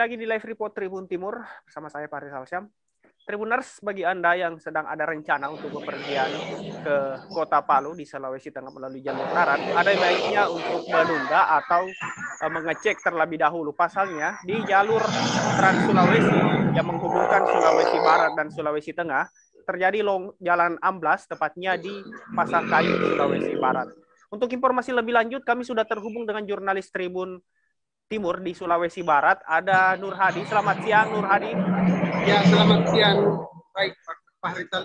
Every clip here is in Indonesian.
lagi di Live Report Tribun Timur bersama saya Faris Alsyam. Tribuners, bagi Anda yang sedang ada rencana untuk bepergian ke Kota Palu di Sulawesi Tengah melalui jalur darat, ada baiknya untuk menunda atau mengecek terlebih dahulu. Pasalnya, di jalur Trans Sulawesi yang menghubungkan Sulawesi Barat dan Sulawesi Tengah, terjadi jalan amblas, tepatnya di Pasangkayu, Sulawesi Barat. Untuk informasi lebih lanjut, kami sudah terhubung dengan jurnalis Tribun Timur di Sulawesi Barat, ada Nur Hadi. Selamat siang, Nur Hadi. Ya, selamat siang. Baik, Pak Rizal.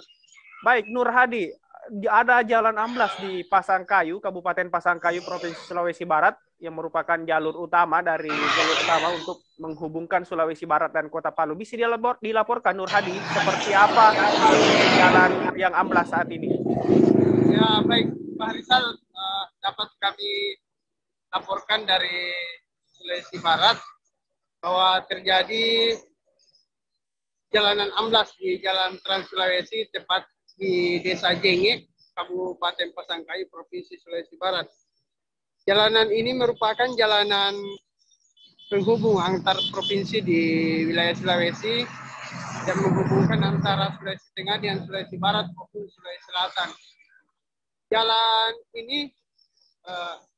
Baik, Nur Hadi. Ada jalan amblas di Pasangkayu, Kabupaten Pasangkayu, Provinsi Sulawesi Barat, yang merupakan jalur utama untuk menghubungkan Sulawesi Barat dan Kota Palu. Bisa dilaporkan, Nur Hadi, seperti apa jalan yang amblas saat ini? Ya, baik, Pak Rizal. Dapat kami laporkan dari Sulawesi Barat bahwa terjadi jalanan amblas di Jalan Trans Sulawesi, tepat di Desa Jenge, Kabupaten Pasangkayu, Provinsi Sulawesi Barat. Jalanan ini merupakan jalanan penghubung antar provinsi di wilayah Sulawesi dan menghubungkan antara Sulawesi Tengah dan Sulawesi Barat maupun Sulawesi Selatan. Jalan ini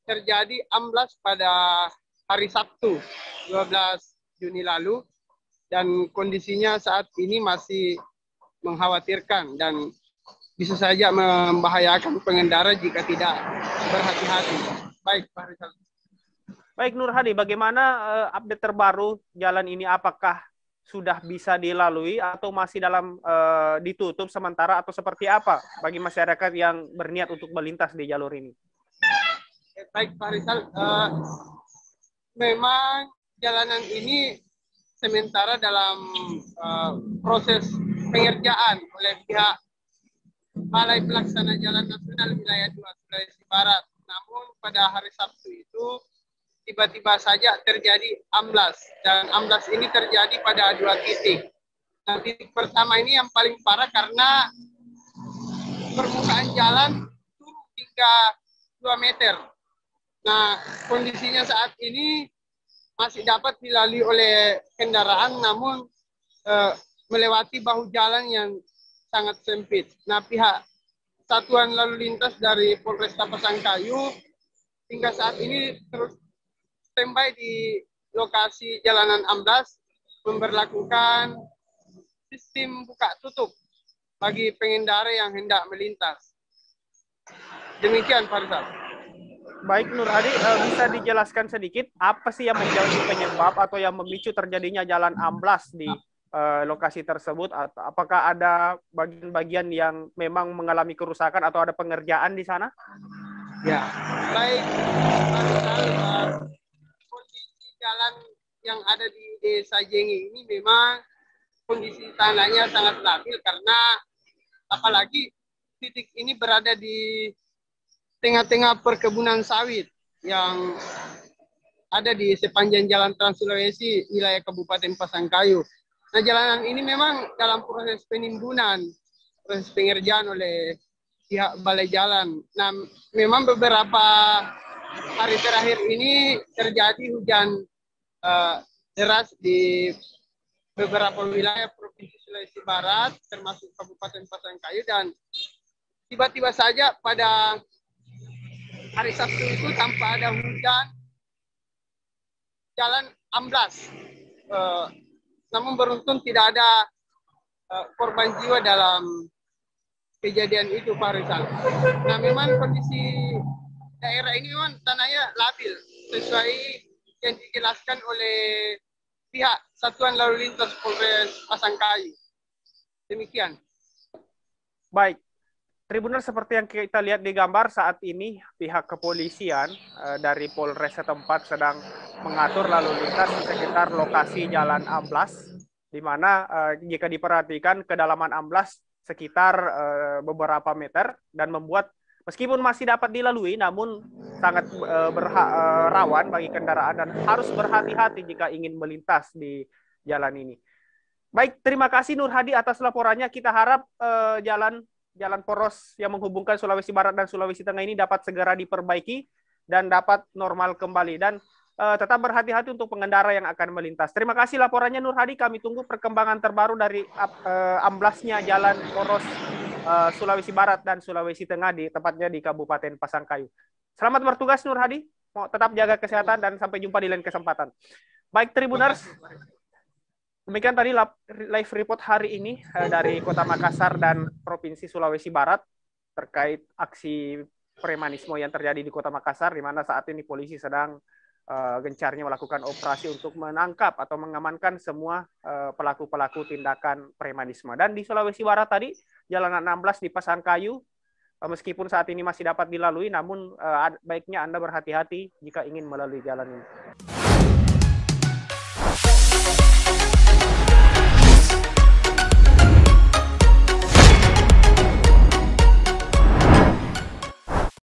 terjadi amblas pada hari Sabtu 12 Juni lalu, dan kondisinya saat ini masih mengkhawatirkan dan bisa saja membahayakan pengendara jika tidak berhati-hati. Baik, Pak Rizal. Baik, Nur Hadi, bagaimana update terbaru jalan ini? Apakah sudah bisa dilalui atau masih dalam ditutup sementara atau seperti apa bagi masyarakat yang berniat untuk melintas di jalur ini? Baik, Pak Rizal. Memang jalanan ini sementara dalam proses pengerjaan oleh pihak Balai Pelaksana Jalan Nasional Wilayah 2 Sulawesi Barat. Namun pada hari Sabtu itu tiba-tiba saja terjadi amblas, dan amblas ini terjadi pada 2 titik. Nah, titik pertama ini yang paling parah karena permukaan jalan turun hingga 2 meter. Nah, kondisinya saat ini masih dapat dilalui oleh kendaraan, namun melewati bahu jalan yang sangat sempit. Nah, pihak Satuan Lalu Lintas dari Polresta Pasangkayu hingga saat ini terus standby di lokasi jalanan amblas, memberlakukan sistem buka tutup bagi pengendara yang hendak melintas. Demikian, Pak Rizal. Baik, Nur Hadi, bisa dijelaskan sedikit apa sih yang menjadi penyebab atau yang memicu terjadinya jalan amblas di lokasi tersebut? Apakah ada bagian-bagian yang memang mengalami kerusakan atau ada pengerjaan di sana? Ya, baik, Pak Rizal, kondisi jalan yang ada di Desa Jenge ini memang kondisi tanahnya sangat labil, karena apalagi titik ini berada di tengah-tengah perkebunan sawit yang ada di sepanjang Jalan Trans Sulawesi wilayah Kabupaten Pasangkayu. Nah, jalanan ini memang dalam proses penimbunan, proses pengerjaan oleh pihak balai jalan. Nah, memang beberapa hari terakhir ini terjadi hujan deras di beberapa wilayah Provinsi Sulawesi Barat, termasuk Kabupaten Pasangkayu, dan tiba-tiba saja pada hari Sabtu itu tanpa ada hujan, jalan amblas. Namun beruntung tidak ada korban jiwa dalam kejadian itu, Pak Rizal. Nah, memang kondisi daerah ini memang tanahnya labil, sesuai yang dijelaskan oleh pihak Satuan Lalu Lintas Polres Pasangkayu. Demikian. Baik. Tribunal, seperti yang kita lihat di gambar saat ini, pihak kepolisian dari Polres setempat sedang mengatur lalu lintas di sekitar lokasi jalan amblas, di mana jika diperhatikan kedalaman amblas sekitar beberapa meter dan membuat meskipun masih dapat dilalui, namun sangat rawan bagi kendaraan dan harus berhati-hati jika ingin melintas di jalan ini. Baik, terima kasih Nur Hadi atas laporannya. Kita harap jalan poros yang menghubungkan Sulawesi Barat dan Sulawesi Tengah ini dapat segera diperbaiki dan dapat normal kembali. Dan tetap berhati-hati untuk pengendara yang akan melintas. Terima kasih laporannya Nur Hadi. Kami tunggu perkembangan terbaru dari amblasnya jalan poros Sulawesi Barat dan Sulawesi Tengah, tepatnya di Kabupaten Pasangkayu. Selamat bertugas Nur Hadi. Tetap jaga kesehatan dan sampai jumpa di lain kesempatan. Baik Tribuners, demikian tadi live report hari ini dari Kota Makassar dan Provinsi Sulawesi Barat terkait aksi premanisme yang terjadi di Kota Makassar, di mana saat ini polisi sedang gencarnya melakukan operasi untuk menangkap atau mengamankan semua pelaku-pelaku tindakan premanisme. Dan di Sulawesi Barat tadi, Jalan 16 di Pasangkayu, meskipun saat ini masih dapat dilalui, namun baiknya Anda berhati-hati jika ingin melalui jalan ini.